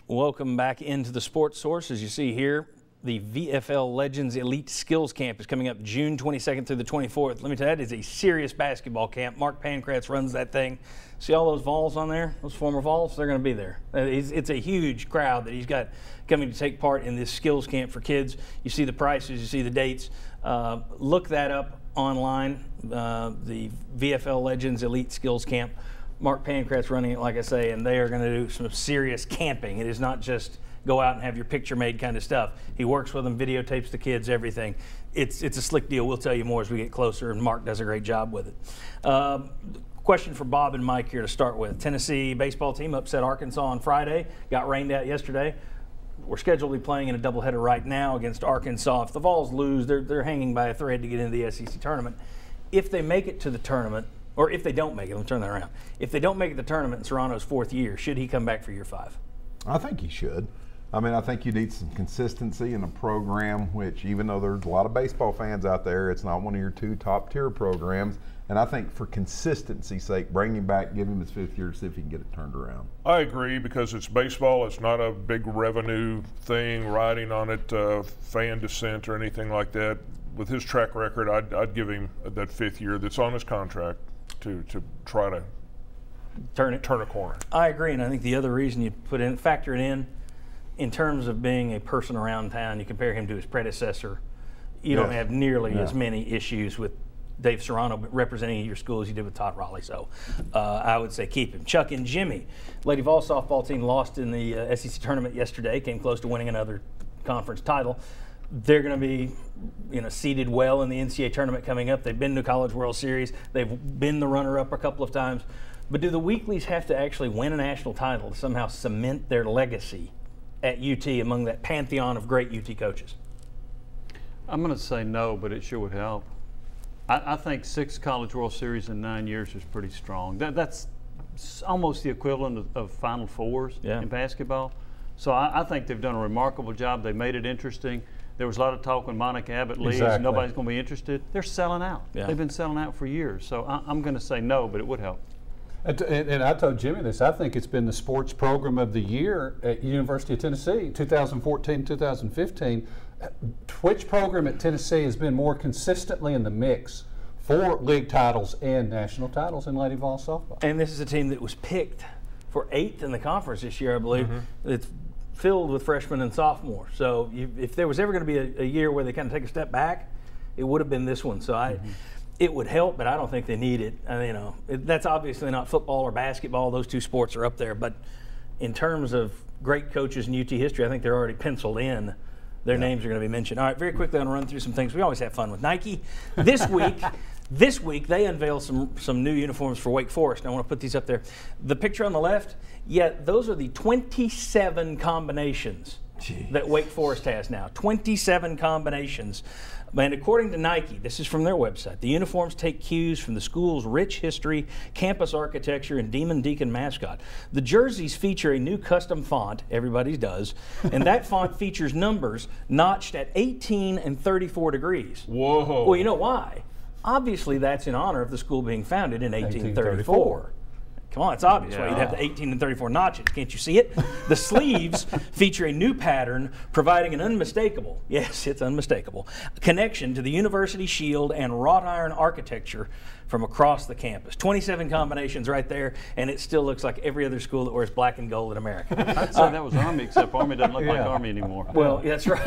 Welcome back into the Sports Source. As you see here, the VFL Legends Elite Skills Camp is coming up June 22nd through the 24th. Let me tell you, that is a serious basketball camp. Mark Pancratz runs that thing. See all those Vols on there? Those former Vols? They're going to be there. It's a huge crowd that he's got coming to take part in this skills camp for kids. You see the prices, you see the dates. Look that up online, the VFL Legends Elite Skills Camp. Mark Pancratz running it, like I say, and they are going to do some serious camping. It is not just go out and have your picture made kind of stuff. He works with them, videotapes the kids, everything. It's a slick deal. We'll tell you more as we get closer, and Mark does a great job with it. Question for Bob and Mike here to start with. Tennessee baseball team upset Arkansas on Friday, got rained out yesterday. We're scheduled to be playing in a doubleheader right now against Arkansas. If the Vols lose, they're hanging by a thread to get into the SEC tournament. If they make it to the tournament, or if they don't make it, let me turn that around. If they don't make it to the tournament in Serrano's fourth year, should he come back for year 5? I think he should. I mean, I think you need some consistency in a program, which even though there's a lot of baseball fans out there, it's not one of your 2 top-tier programs. And I think for consistency's sake, bring him back, give him his 5th year, see if he can get it turned around. I agree, because it's baseball. It's not a big revenue thing, riding on it, fan dissent or anything like that. With his track record, I'd give him that 5th year that's on his contract to try to turn a corner. I agree, and I think the other reason you factor it in terms of being a person around town, you compare him to his predecessor, you don't have nearly as many issues with Dave Serrano representing your school as you did with Todd Raleigh. So I would say keep him. Chuck and Jimmy, Lady Vol softball team lost in the SEC tournament yesterday, came close to winning another conference title. They're going to be, seeded well in the NCAA tournament coming up. They've been to College World Series. They've been the runner-up a couple of times. But do the Weeklies have to actually win a national title to somehow cement their legacy at UT among that pantheon of great UT coaches? I'm going to say no, but it sure would help. I think 6 College World Series in 9 years is pretty strong. That's almost the equivalent of Final Fours in basketball. So I think they've done a remarkable job. They made it interesting. There was a lot of talk when Monica Abbott leaves, nobody's going to be interested. They're selling out. Yeah. They've been selling out for years. So I'm going to say no, but it would help. And I told Jimmy this. I think it's been the sports program of the year at University of Tennessee, 2014, 2015. Which program at Tennessee has been more consistently in the mix for league titles and national titles in Lady Vol softball? And this is a team that was picked for 8th in the conference this year, I believe. It's filled with freshmen and sophomores. So if there was ever going to be a year where they kind of take a step back, it would have been this one. So it would help, but I don't think they need it. That's obviously not football or basketball. Those 2 sports are up there. But in terms of great coaches in UT history, I think they're already penciled in. Their names are going to be mentioned. All right, very quickly, I'm going to run through some things. We always have fun with Nike. This week, they unveiled some new uniforms for Wake Forest. And I want to put these up there. The picture on the left, those are the 27 combinations that Wake Forest has now. 27 combinations. And according to Nike, this is from their website, the uniforms take cues from the school's rich history, campus architecture, and Demon Deacon mascot. The jerseys feature a new custom font, everybody's does, and that font features numbers notched at 18 and 34 degrees. Whoa. Well, you know why? Obviously, that's in honor of the school being founded in 1834. Come on, it's obvious why you'd have the 18 and 34 notches. Can't you see it? The sleeves feature a new pattern providing an unmistakable, yes, it's unmistakable, connection to the university shield and wrought iron architecture from across the campus. 27 combinations right there, and it still looks like every other school that wears black and gold in America. I'd say that was Army, except Army doesn't look like Army anymore. Well, that's right.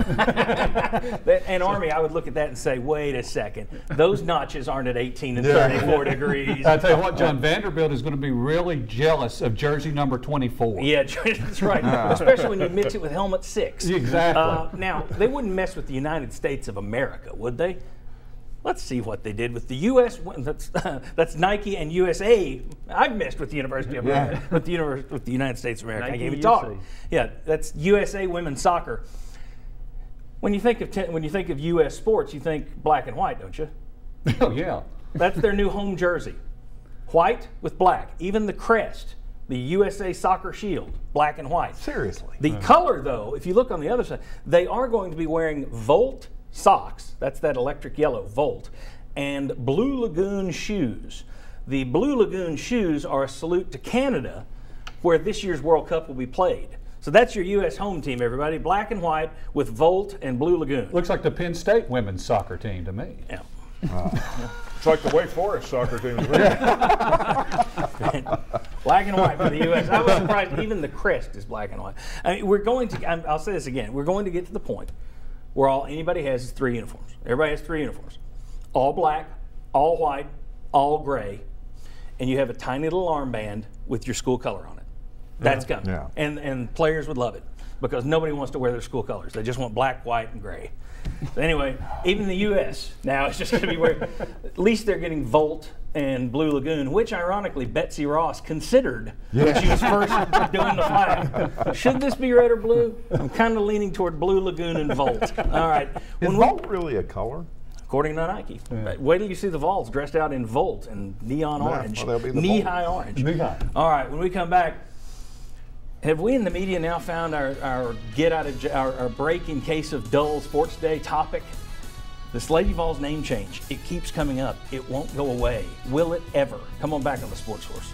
And Army, I would look at that and say, wait a second. Those notches aren't at 18 and 34 degrees. I tell you what, John Vanderbilt is going to be really jealous of jersey number 24. Yeah, that's right. Especially when you mix it with helmet 6. Exactly. Now, they wouldn't mess with the United States of America, would they? Let's see what they did with the U.S. That's Nike and USA. I've messed with the University of America, with the United States of America. Nike I gave it talk. Yeah, that's USA women's soccer. When you think of U.S. sports, you think black and white, don't you? Oh yeah. That's their new home jersey, white with black. Even the crest, the USA Soccer Shield, black and white. Seriously. The color, though, if you look on the other side, they are going to be wearing Volt socks, that's that electric yellow, Volt, and Blue Lagoon shoes. The Blue Lagoon shoes are a salute to Canada, where this year's World Cup will be played. So that's your U.S. home team, everybody. Black and white with Volt and Blue Lagoon. Looks like the Penn State women's soccer team to me. Yeah. It's like the Wake Forest soccer team. Black and white for the U.S. I was surprised even the crest is black and white. I mean, we're going to, I'll say this again, we're going to get to the point where all anybody has is 3 uniforms. Everybody has 3 uniforms. All black, all white, all gray, and you have a tiny little armband with your school color on it. That's coming. Yeah. And players would love it because nobody wants to wear their school colors. They just want black, white, and gray. So anyway, even the U.S. now it's just going to be where at least they're getting Volt and Blue Lagoon, which ironically Betsy Ross considered when she was first doing the flag. Should this be red or blue? I'm kind of leaning toward Blue Lagoon and Volt. All right. Is Volt really a color? According to Nike. Yeah. Wait till you see the Vols dressed out in Volt and neon orange, knee-high orange. Knee-high. All right, when we come back, have we in the media now found our break in case of dull sports day topic? This Lady Vols name change, it keeps coming up. It won't go away. Will it ever? Come on back on the Sports Source.